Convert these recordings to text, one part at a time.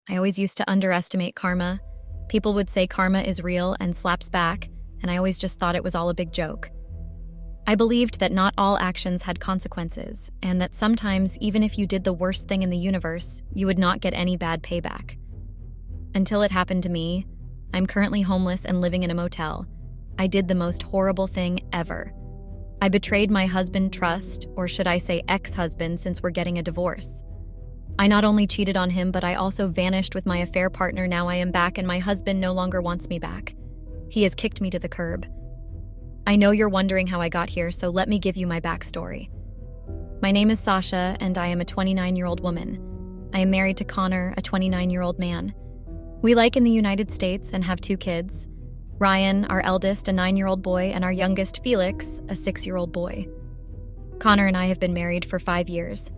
I always used to underestimate karma. People would say karma is real and slaps back, and I always just thought it was all a big joke. I believed that not all actions had consequences, and that sometimes, even if you did the worst thing in the universe, you would not get any bad payback. Until it happened to me. I'm currently homeless and living in a motel. I did the most horrible thing ever. I betrayed my husband trust, or should I say ex-husband, since we're getting a divorce. I not only cheated on him, but I also vanished with my affair partner. Now I am back and my husband no longer wants me back. He has kicked me to the curb. I know you're wondering how I got here, so let me give you my backstory. My name is Sasha, and I am a 29-year-old woman. I am married to Connor, a 29-year-old man. We like in the United States and have 2 kids. Ryan, our eldest, a 9-year-old boy, and our youngest, Felix, a 6-year-old boy. Connor and I have been married for 5 years.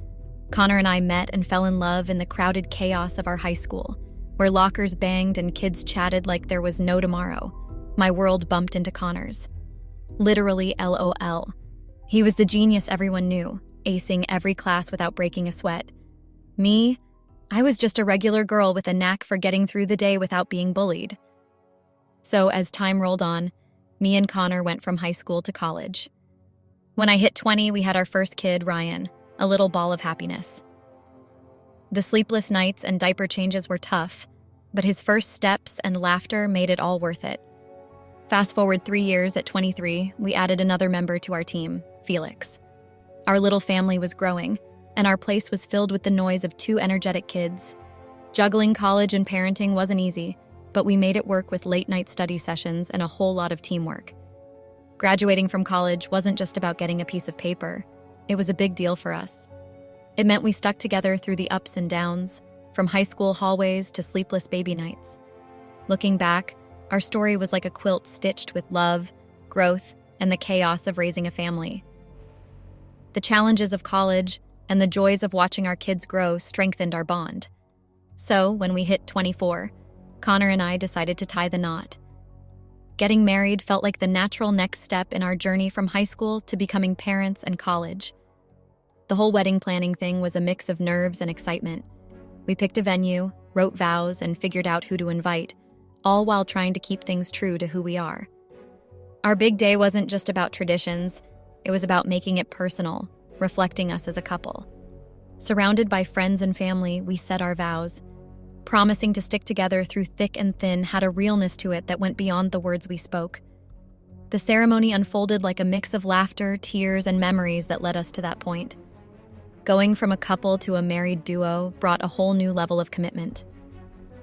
Connor and I met and fell in love in the crowded chaos of our high school, where lockers banged and kids chatted like there was no tomorrow. My world bumped into Connor's. Literally LOL. He was the genius everyone knew, acing every class without breaking a sweat. Me? I was just a regular girl with a knack for getting through the day without being bullied. So as time rolled on, me and Connor went from high school to college. When I hit 20, we had our first kid, Ryan, a little ball of happiness. The sleepless nights and diaper changes were tough, but his first steps and laughter made it all worth it. Fast forward 3 years, at 23, we added another member to our team, Felix. Our little family was growing, and our place was filled with the noise of 2 energetic kids. Juggling college and parenting wasn't easy, but we made it work with late-night study sessions and a whole lot of teamwork. Graduating from college wasn't just about getting a piece of paper. It was a big deal for us. It meant we stuck together through the ups and downs, from high school hallways to sleepless baby nights. Looking back, our story was like a quilt stitched with love, growth, and the chaos of raising a family. The challenges of college and the joys of watching our kids grow strengthened our bond. So, when we hit 24, Connor and I decided to tie the knot. Getting married felt like the natural next step in our journey from high school to becoming parents and college. The whole wedding planning thing was a mix of nerves and excitement. We picked a venue, wrote vows, and figured out who to invite, all while trying to keep things true to who we are. Our big day wasn't just about traditions, it was about making it personal, reflecting us as a couple. Surrounded by friends and family, we said our vows. Promising to stick together through thick and thin had a realness to it that went beyond the words we spoke. The ceremony unfolded like a mix of laughter, tears, and memories that led us to that point. Going from a couple to a married duo brought a whole new level of commitment.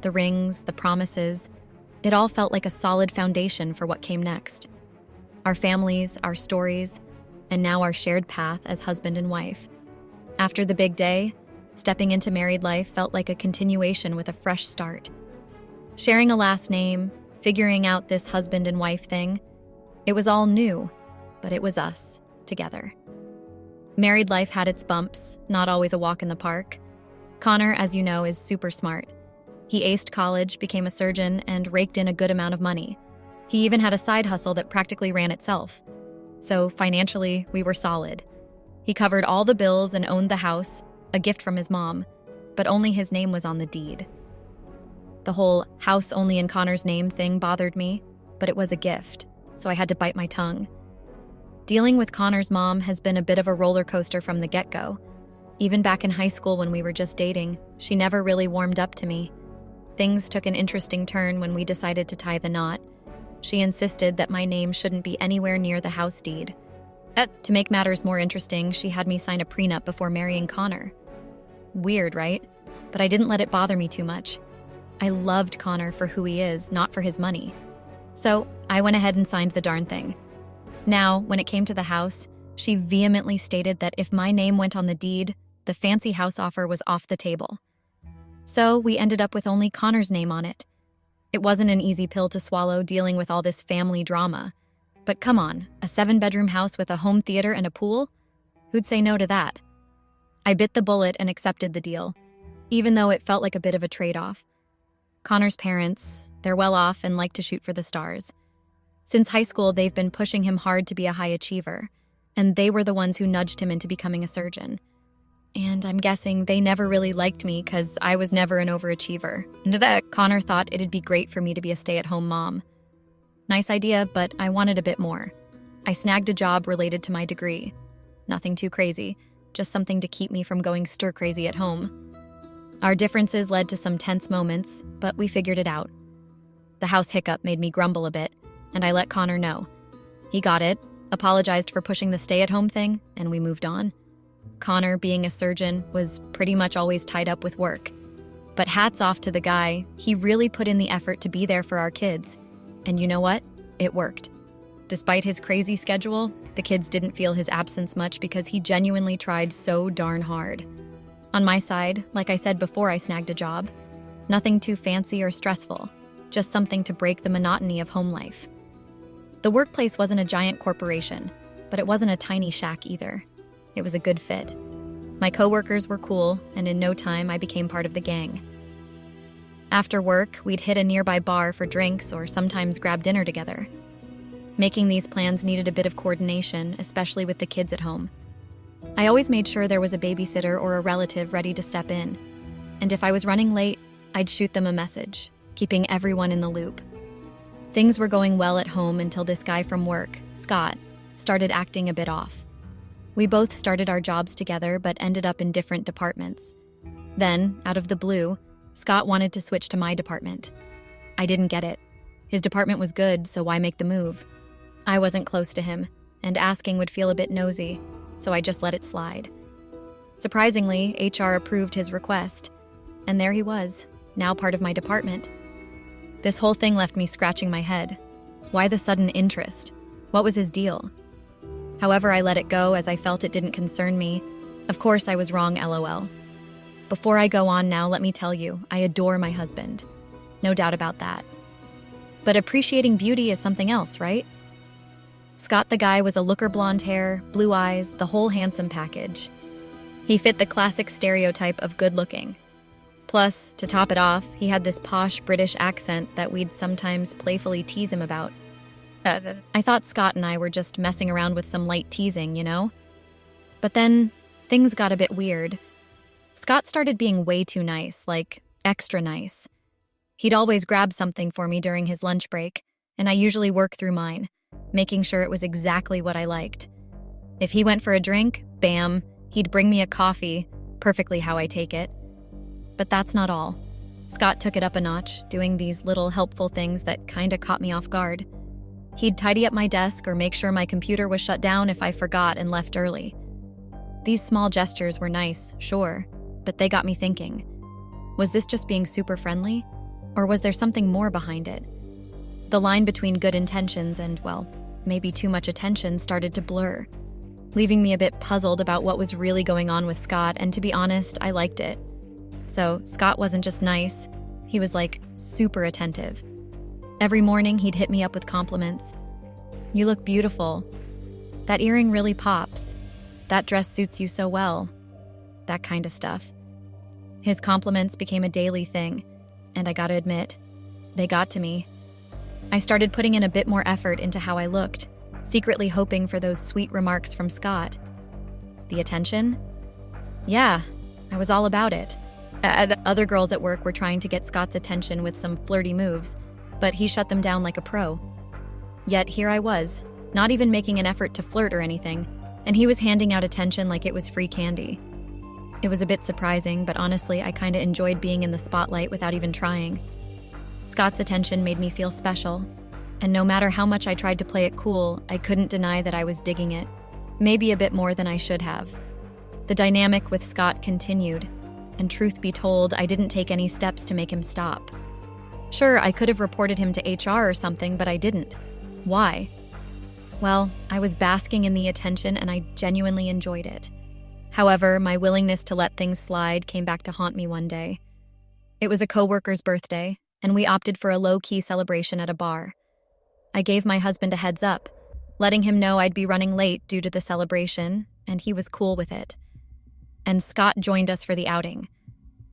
The rings, the promises, it all felt like a solid foundation for what came next. Our families, our stories, and now our shared path as husband and wife. After the big day, stepping into married life felt like a continuation with a fresh start. Sharing a last name, figuring out this husband and wife thing, it was all new, but it was us, together. Married life had its bumps, not always a walk in the park. Connor, as you know, is super smart. He aced college, became a surgeon, and raked in a good amount of money. He even had a side hustle that practically ran itself. So financially, we were solid. He covered all the bills and owned the house, a gift from his mom, but only his name was on the deed. The whole house only in Connor's name thing bothered me, but it was a gift, so I had to bite my tongue. Dealing with Connor's mom has been a bit of a roller coaster from the get-go. Even back in high school when we were just dating, she never really warmed up to me. Things took an interesting turn when we decided to tie the knot. She insisted that my name shouldn't be anywhere near the house deed. To make matters more interesting, she had me sign a prenup before marrying Connor. Weird, right? But I didn't let it bother me too much. I loved Connor for who he is, not for his money. So I went ahead and signed the darn thing. Now, when it came to the house, she vehemently stated that if my name went on the deed, the fancy house offer was off the table. So we ended up with only Connor's name on it. It wasn't an easy pill to swallow dealing with all this family drama. But come on, a 7-bedroom house with a home theater and a pool? Who'd say no to that? I bit the bullet and accepted the deal, even though it felt like a bit of a trade-off. Connor's parents, they're well off and like to shoot for the stars. Since high school, they've been pushing him hard to be a high achiever, and they were the ones who nudged him into becoming a surgeon. and I'm guessing they never really liked me because I was never an overachiever. And that Connor thought it'd be great for me to be a stay-at-home mom. Nice idea, but I wanted a bit more. I snagged a job related to my degree. Nothing too crazy, just something to keep me from going stir-crazy at home. Our differences led to some tense moments, but we figured it out. The house hiccup made me grumble a bit, and I let Connor know. He got it, apologized for pushing the stay-at-home thing, and we moved on. Connor, being a surgeon, was pretty much always tied up with work. But hats off to the guy, he really put in the effort to be there for our kids. And you know what? It worked. Despite his crazy schedule, the kids didn't feel his absence much because he genuinely tried so darn hard. On my side, like I said before I snagged a job, nothing too fancy or stressful, just something to break the monotony of home life. The workplace wasn't a giant corporation, but it wasn't a tiny shack either. It was a good fit. My coworkers were cool, and in no time I became part of the gang. After work, we'd hit a nearby bar for drinks or sometimes grab dinner together. Making these plans needed a bit of coordination, especially with the kids at home. I always made sure there was a babysitter or a relative ready to step in. And if I was running late, I'd shoot them a message, keeping everyone in the loop. Things were going well at home until this guy from work, Scott, started acting a bit off. We both started our jobs together but ended up in different departments. Then, out of the blue, Scott wanted to switch to my department. I didn't get it. His department was good, so why make the move? I wasn't close to him, and asking would feel a bit nosy, so I just let it slide. Surprisingly, HR approved his request, and there he was, now part of my department. This whole thing left me scratching my head. Why the sudden interest? What was his deal? However, I let it go as I felt it didn't concern me. Of course, I was wrong, LOL. Before I go on now, let me tell you, I adore my husband. No doubt about that. But appreciating beauty is something else, right? Scott the guy was a looker, blonde hair, blue eyes, the whole handsome package. He fit the classic stereotype of good looking. Plus, to top it off, he had this posh British accent that we'd sometimes playfully tease him about. I thought Scott and I were just messing around with some light teasing, you know? But then, things got a bit weird. Scott started being way too nice, like extra nice. He'd always grab something for me during his lunch break, and I usually work through mine, making sure it was exactly what I liked. If he went for a drink, bam, he'd bring me a coffee, perfectly how I take it. But that's not all. Scott took it up a notch, doing these little helpful things that kinda caught me off guard. He'd tidy up my desk or make sure my computer was shut down if I forgot and left early. These small gestures were nice, sure, but they got me thinking. Was this just being super friendly? Or was there something more behind it? The line between good intentions and, well, maybe too much attention started to blur, leaving me a bit puzzled about what was really going on with Scott, and to be honest, I liked it. So Scott wasn't just nice, he was like super attentive. Every morning he'd hit me up with compliments. You look beautiful. That earring really pops. That dress suits you so well. That kind of stuff. His compliments became a daily thing, and I gotta admit, they got to me. I started putting in a bit more effort into how I looked, secretly hoping for those sweet remarks from Scott. The attention? Yeah, I was all about it. Other girls at work were trying to get Scott's attention with some flirty moves, but he shut them down like a pro. Yet here I was, not even making an effort to flirt or anything, and he was handing out attention like it was free candy. It was a bit surprising, but honestly, I kinda enjoyed being in the spotlight without even trying. Scott's attention made me feel special, and no matter how much I tried to play it cool, I couldn't deny that I was digging it, maybe a bit more than I should have. The dynamic with Scott continued, and truth be told, I didn't take any steps to make him stop. Sure, I could have reported him to HR or something, but I didn't. Why? Well, I was basking in the attention and I genuinely enjoyed it. However, my willingness to let things slide came back to haunt me one day. It was a coworker's birthday, and we opted for a low-key celebration at a bar. I gave my husband a heads up, letting him know I'd be running late due to the celebration, and he was cool with it. And Scott joined us for the outing.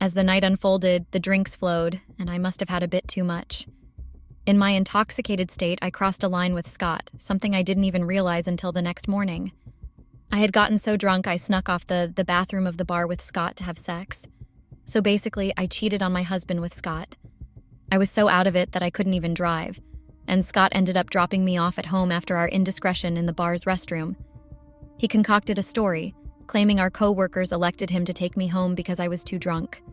As the night unfolded, the drinks flowed, and I must have had a bit too much. In my intoxicated state, I crossed a line with Scott, something I didn't even realize until the next morning. I had gotten so drunk I snuck off the bathroom of the bar with Scott to have sex. So basically, I cheated on my husband with Scott. I was so out of it that I couldn't even drive, and Scott ended up dropping me off at home after our indiscretion in the bar's restroom. He concocted a story, claiming our co-workers elected him to take me home because I was too drunk.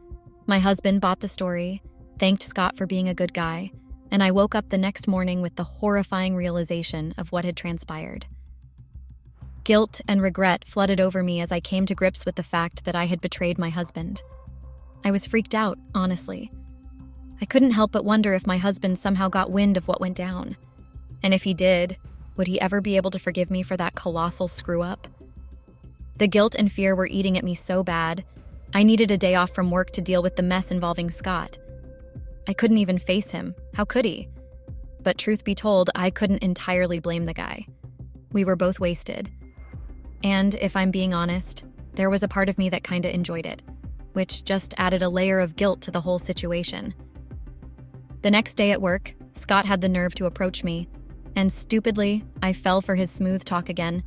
My husband bought the story, thanked Scott for being a good guy, and I woke up the next morning with the horrifying realization of what had transpired. Guilt and regret flooded over me as I came to grips with the fact that I had betrayed my husband. I was freaked out, honestly. I couldn't help but wonder if my husband somehow got wind of what went down. And if he did, would he ever be able to forgive me for that colossal screw-up? The guilt and fear were eating at me so bad, I needed a day off from work to deal with the mess involving Scott. I couldn't even face him. How could he? But truth be told, I couldn't entirely blame the guy. We were both wasted. And if I'm being honest, there was a part of me that kinda enjoyed it, which just added a layer of guilt to the whole situation. The next day at work, Scott had the nerve to approach me, and stupidly, I fell for his smooth talk again.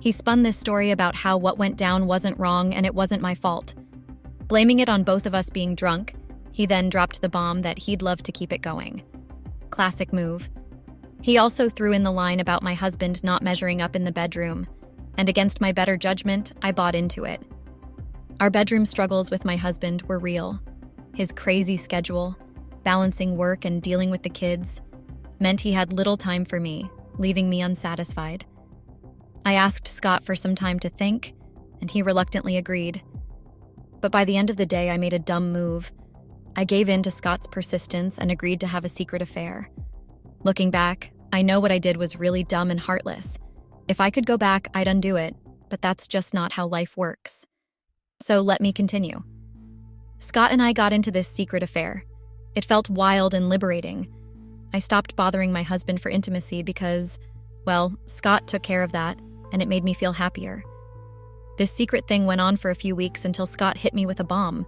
He spun this story about how what went down wasn't wrong and it wasn't my fault. Blaming it on both of us being drunk, he then dropped the bomb that he'd love to keep it going. Classic move. He also threw in the line about my husband not measuring up in the bedroom, and against my better judgment, I bought into it. Our bedroom struggles with my husband were real. His crazy schedule, balancing work and dealing with the kids, meant he had little time for me, leaving me unsatisfied. I asked Scott for some time to think, and he reluctantly agreed. But by the end of the day, I made a dumb move. I gave in to Scott's persistence and agreed to have a secret affair. Looking back, I know what I did was really dumb and heartless. If I could go back, I'd undo it, but that's just not how life works. So let me continue. Scott and I got into this secret affair. It felt wild and liberating. I stopped bothering my husband for intimacy because, well, Scott took care of that, and it made me feel happier. This secret thing went on for a few weeks until Scott hit me with a bomb.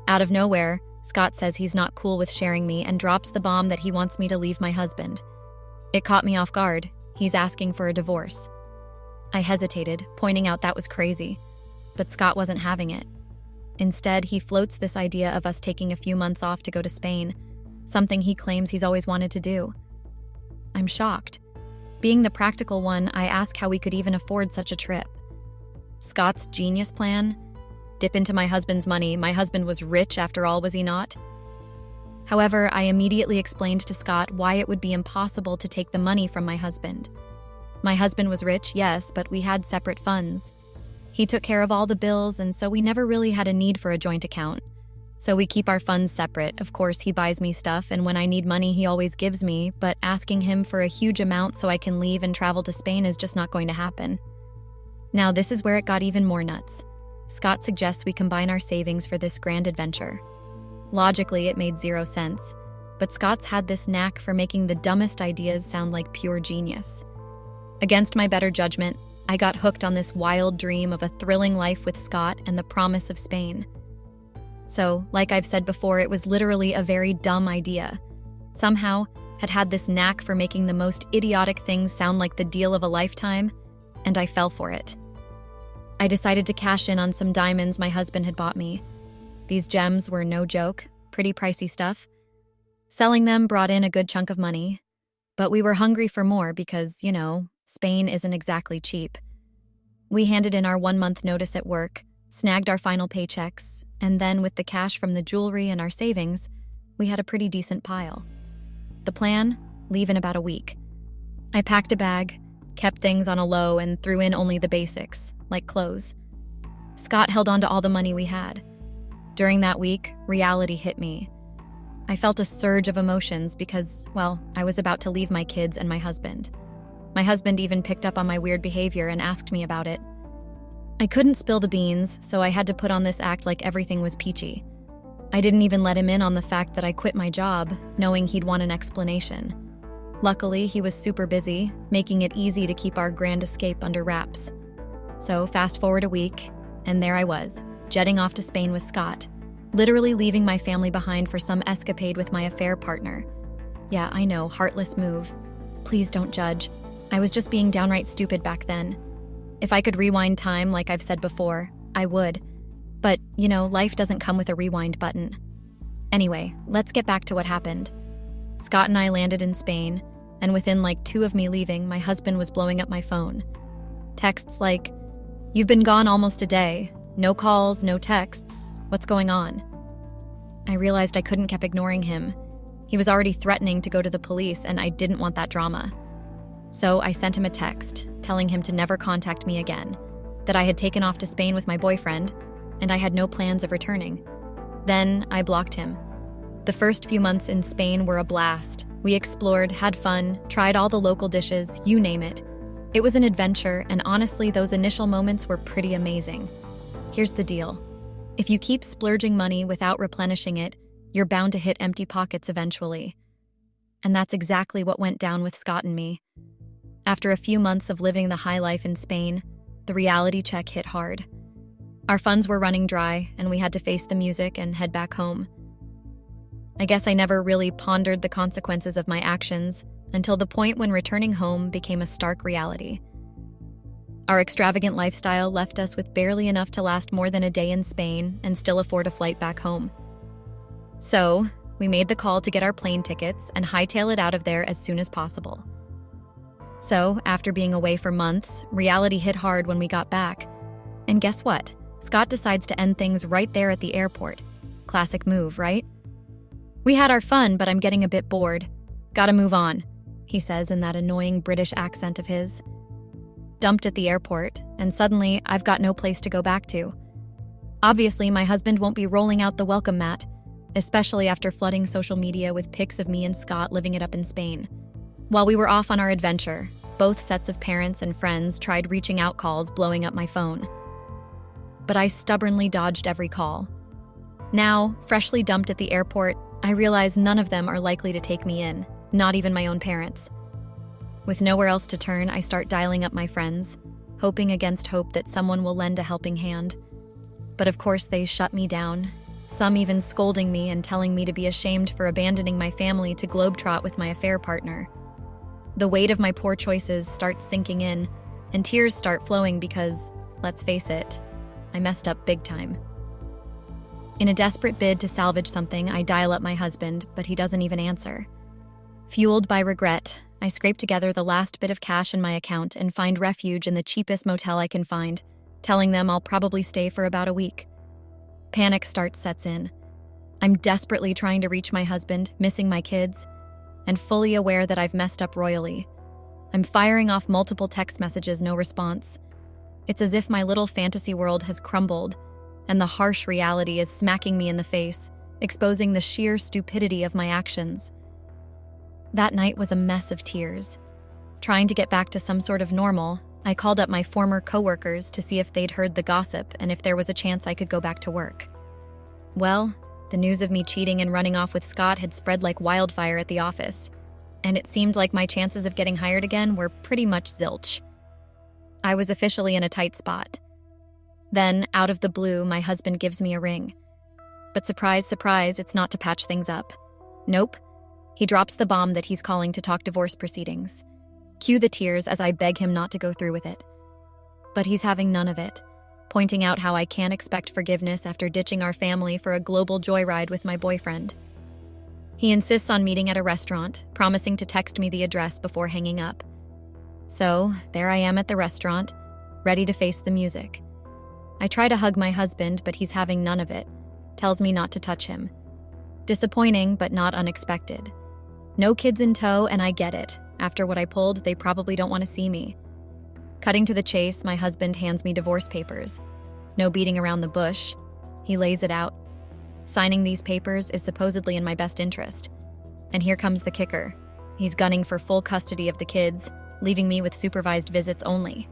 Out of nowhere, Scott says he's not cool with sharing me and drops the bomb that he wants me to leave my husband. It caught me off guard. He's asking for a divorce. I hesitated, pointing out that was crazy, but Scott wasn't having it. Instead, he floats this idea of us taking a few months off to go to Spain, something he claims he's always wanted to do. I'm shocked. Being the practical one, I ask how we could even afford such a trip. Scott's genius plan? Dip into my husband's money. My husband was rich after all, was he not? However, I immediately explained to Scott why it would be impossible to take the money from my husband. My husband was rich, yes, but we had separate funds. He took care of all the bills, and so we never really had a need for a joint account. So we keep our funds separate. Of course, he buys me stuff, and when I need money, he always gives me, but asking him for a huge amount so I can leave and travel to Spain is just not going to happen. Now, this is where it got even more nuts. Scott suggests we combine our savings for this grand adventure. Logically, it made zero sense, but Scott's had this knack for making the dumbest ideas sound like pure genius. Against my better judgment, I got hooked on this wild dream of a thrilling life with Scott and the promise of Spain. So, like I've said before, it was literally a very dumb idea. Somehow, had this knack for making the most idiotic things sound like the deal of a lifetime, and I fell for it. I decided to cash in on some diamonds my husband had bought me. These gems were no joke, pretty pricey stuff. Selling them brought in a good chunk of money, but we were hungry for more because, Spain isn't exactly cheap. We handed in our 1-month notice at work, snagged our final paychecks, and then with the cash from the jewelry and our savings, we had a pretty decent pile. The plan? Leave in about a week. I packed a bag, kept things on a low, and threw in only the basics, like clothes. Scott held on to all the money we had. During that week, reality hit me. I felt a surge of emotions because, I was about to leave my kids and my husband. My husband even picked up on my weird behavior and asked me about it. I couldn't spill the beans, so I had to put on this act like everything was peachy. I didn't even let him in on the fact that I quit my job, knowing he'd want an explanation. Luckily, he was super busy, making it easy to keep our grand escape under wraps. So fast forward a week, and there I was, jetting off to Spain with Scott, literally leaving my family behind for some escapade with my affair partner. Yeah, I know, heartless move. Please don't judge. I was just being downright stupid back then. If I could rewind time, like I've said before, I would. But, life doesn't come with a rewind button. Anyway, let's get back to what happened. Scott and I landed in Spain, and within like 2 of me leaving, my husband was blowing up my phone. Texts like, "You've been gone almost a day. No calls, no texts. What's going on?" I realized I couldn't keep ignoring him. He was already threatening to go to the police, and I didn't want that drama. So I sent him a text, telling him to never contact me again, that I had taken off to Spain with my boyfriend, and I had no plans of returning. Then I blocked him. The first few months in Spain were a blast. We explored, had fun, tried all the local dishes, you name it. It was an adventure, and honestly, those initial moments were pretty amazing. Here's the deal. If you keep splurging money without replenishing it, you're bound to hit empty pockets eventually. And that's exactly what went down with Scott and me. After a few months of living the high life in Spain, the reality check hit hard. Our funds were running dry, and we had to face the music and head back home. I guess I never really pondered the consequences of my actions until the point when returning home became a stark reality. Our extravagant lifestyle left us with barely enough to last more than a day in Spain and still afford a flight back home. So, we made the call to get our plane tickets and hightail it out of there as soon as possible. So, after being away for months, reality hit hard when we got back. And guess what? Scott decides to end things right there at the airport. Classic move, right? "We had our fun, but I'm getting a bit bored. Gotta move on," he says in that annoying British accent of his. Dumped at the airport, and suddenly I've got no place to go back to. Obviously, my husband won't be rolling out the welcome mat, especially after flooding social media with pics of me and Scott living it up in Spain. While we were off on our adventure, both sets of parents and friends tried reaching out calls blowing up my phone. But I stubbornly dodged every call. Now, freshly dumped at the airport, I realize none of them are likely to take me in, not even my own parents. With nowhere else to turn, I start dialing up my friends, hoping against hope that someone will lend a helping hand. But of course they shut me down, some even scolding me and telling me to be ashamed for abandoning my family to globetrot with my affair partner. The weight of my poor choices starts sinking in, and tears start flowing because, let's face it, I messed up big time. In a desperate bid to salvage something, I dial up my husband, but he doesn't even answer. Fueled by regret, I scrape together the last bit of cash in my account and find refuge in the cheapest motel I can find, telling them I'll probably stay for about a week. Panic sets in. I'm desperately trying to reach my husband, missing my kids, and fully aware that I've messed up royally. I'm firing off multiple text messages, no response. It's as if my little fantasy world has crumbled, and the harsh reality is smacking me in the face, exposing the sheer stupidity of my actions. That night was a mess of tears. Trying to get back to some sort of normal, I called up my former coworkers to see if they'd heard the gossip and if there was a chance I could go back to work. Well, the news of me cheating and running off with Scott had spread like wildfire at the office, and it seemed like my chances of getting hired again were pretty much zilch. I was officially in a tight spot. Then, out of the blue, my husband gives me a ring. But surprise, surprise, it's not to patch things up. Nope. He drops the bomb that he's calling to talk divorce proceedings. Cue the tears as I beg him not to go through with it. But he's having none of it, pointing out how I can't expect forgiveness after ditching our family for a global joyride with my boyfriend. He insists on meeting at a restaurant, promising to text me the address before hanging up. So, there I am at the restaurant, ready to face the music. I try to hug my husband, but he's having none of it, tells me not to touch him. Disappointing, but not unexpected. No kids in tow, and I get it. After what I pulled, they probably don't want to see me. Cutting to the chase, my husband hands me divorce papers. No beating around the bush. He lays it out. Signing these papers is supposedly in my best interest. And here comes the kicker. He's gunning for full custody of the kids, leaving me with supervised visits only.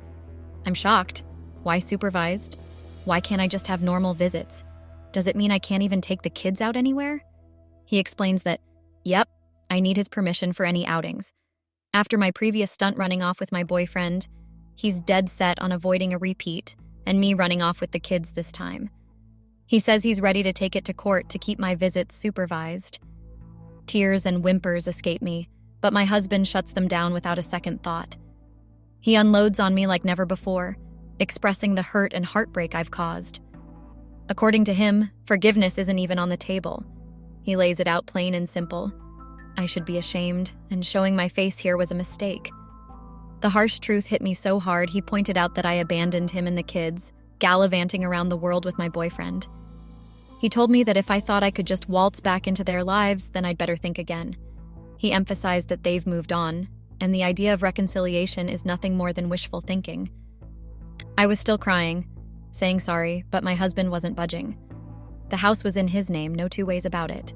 I'm shocked. Why supervised? Why can't I just have normal visits? Does it mean I can't even take the kids out anywhere? He explains that, yep, I need his permission for any outings. After my previous stunt running off with my boyfriend, he's dead set on avoiding a repeat and me running off with the kids this time. He says he's ready to take it to court to keep my visits supervised. Tears and whimpers escape me, but my husband shuts them down without a second thought. He unloads on me like never before, expressing the hurt and heartbreak I've caused. According to him, forgiveness isn't even on the table. He lays it out plain and simple. I should be ashamed, and showing my face here was a mistake. The harsh truth hit me so hard, he pointed out that I abandoned him and the kids, gallivanting around the world with my boyfriend. He told me that if I thought I could just waltz back into their lives, then I'd better think again. He emphasized that they've moved on, and the idea of reconciliation is nothing more than wishful thinking. I was still crying, saying sorry, but my husband wasn't budging. The house was in his name, no two ways about it.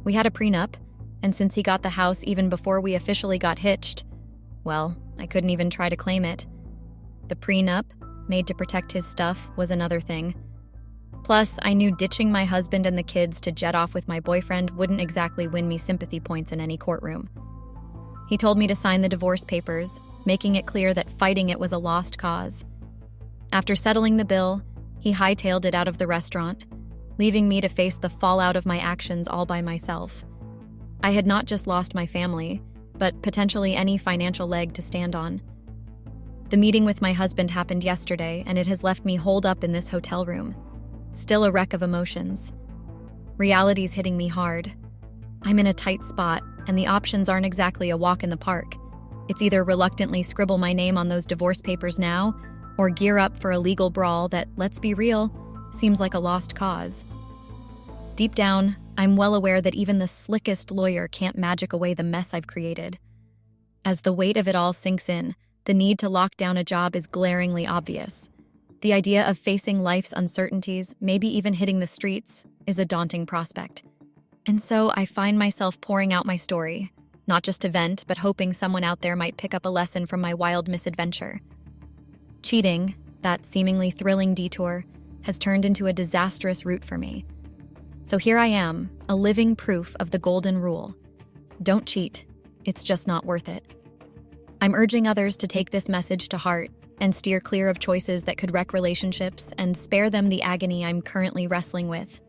We had a prenup, and since he got the house even before we officially got hitched, well, I couldn't even try to claim it. The prenup, made to protect his stuff, was another thing. Plus, I knew ditching my husband and the kids to jet off with my boyfriend wouldn't exactly win me sympathy points in any courtroom. He told me to sign the divorce papers, making it clear that fighting it was a lost cause. After settling the bill, he hightailed it out of the restaurant, leaving me to face the fallout of my actions all by myself. I had not just lost my family, but potentially any financial leg to stand on. The meeting with my husband happened yesterday, and it has left me holed up in this hotel room, still a wreck of emotions. Reality's hitting me hard. I'm in a tight spot, and the options aren't exactly a walk in the park. It's either reluctantly scribble my name on those divorce papers now, or gear up for a legal brawl that, let's be real, seems like a lost cause. Deep down, I'm well aware that even the slickest lawyer can't magic away the mess I've created. As the weight of it all sinks in, the need to lock down a job is glaringly obvious. The idea of facing life's uncertainties, maybe even hitting the streets, is a daunting prospect. And so I find myself pouring out my story, not just to vent, but hoping someone out there might pick up a lesson from my wild misadventure. Cheating, that seemingly thrilling detour, has turned into a disastrous route for me. So here I am, a living proof of the golden rule. Don't cheat. It's just not worth it. I'm urging others to take this message to heart and steer clear of choices that could wreck relationships and spare them the agony I'm currently wrestling with.